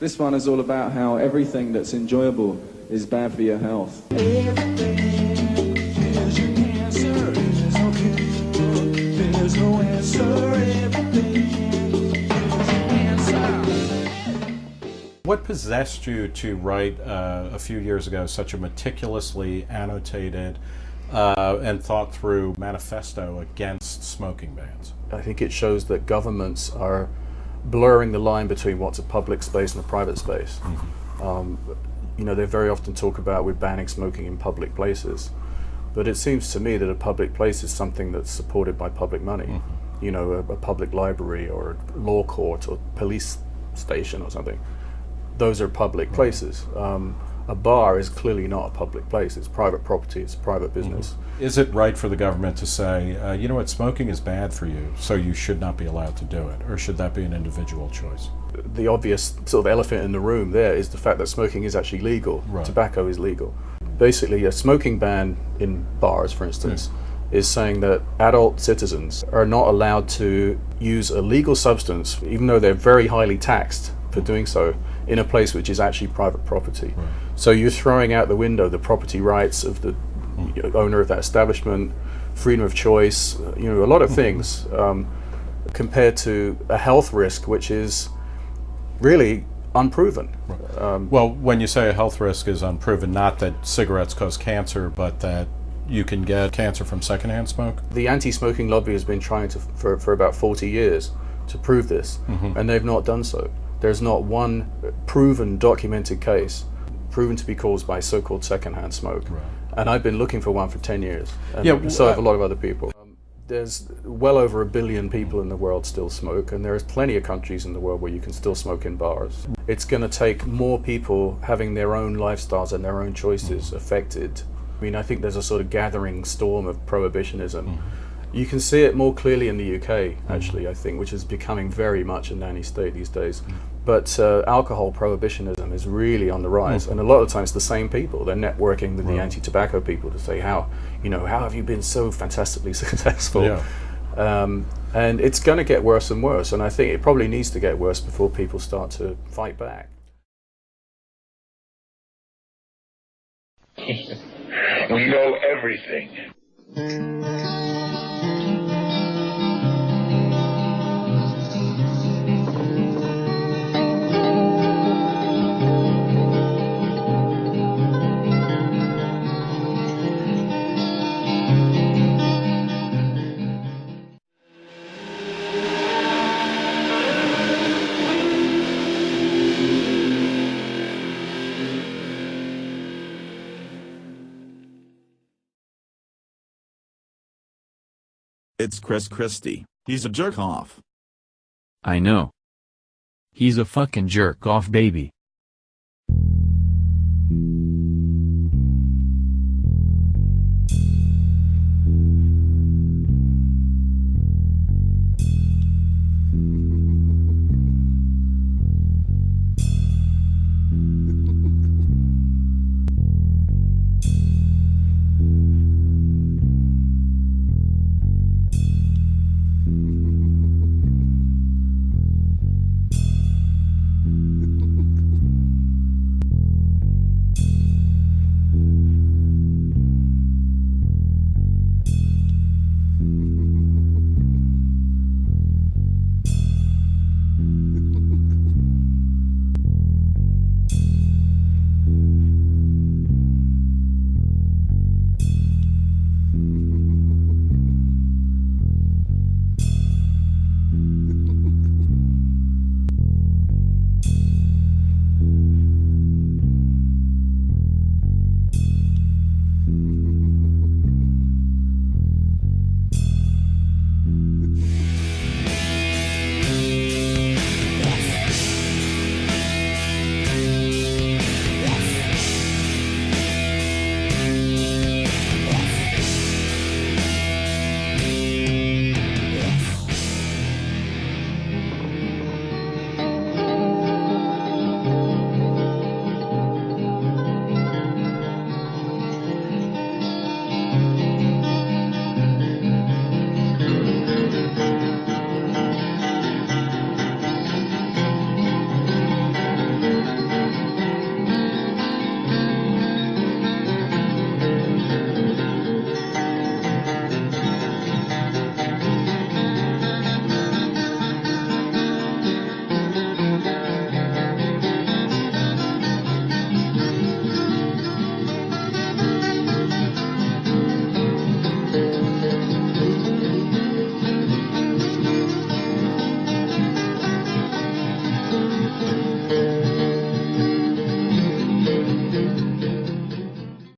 This one is all about how everything that's enjoyable is bad for your health. What possessed you to write a few years ago such a meticulously annotated and thought through manifesto against smoking bans? I think it shows that governments are blurring the line between what's a public space and a private space. You know, they very often talk about we're banning smoking in public places, but it seems to me that a public place is something that's supported by public money. You know, a public library or a law court or police station or something. Those are public places. A bar is clearly not a public place. It's private property, it's private business. Is it right for the government to say, you know what, smoking is bad for you, so you should not be allowed to do it? Or should that be an individual choice? The obvious sort of elephant in the room there is the fact that smoking is actually legal. Right. Tobacco is legal. Basically, a smoking ban in bars, for instance, is saying that adult citizens are not allowed to use a legal substance, even though they're very highly taxed for doing so, in a place which is actually private property. Right. So you're throwing out the window the property rights of the owner of that establishment, freedom of choice, you know, a lot of things, compared to a health risk which is really unproven. Well, when you say a health risk is unproven, not that cigarettes cause cancer, but that you can get cancer from secondhand smoke? The anti-smoking lobby has been trying to, for about 40 years to prove this, and they've not done so. There's not one proven, documented case proven to be caused by so-called secondhand smoke. Right. And I've been looking for one for 10 years, and so have a lot of other people. There's well over 1 billion people in the world still smoke, and there's plenty of countries in the world where you can still smoke in bars. It's going to take more people having their own lifestyles and their own choices affected. I mean, I think there's a sort of gathering storm of prohibitionism. You can see it more clearly in the UK, actually, I think, which is becoming very much a nanny state these days. But alcohol prohibitionism is really on the rise, and a lot of times the same people, they're networking with the anti-tobacco people to say, how have you been so fantastically successful? Yeah. And it's going to get worse and worse, and I think it probably needs to get worse before people start to fight back. We know everything. It's Chris Christie. He's a jerk off. I know. He's a fucking jerk off, baby.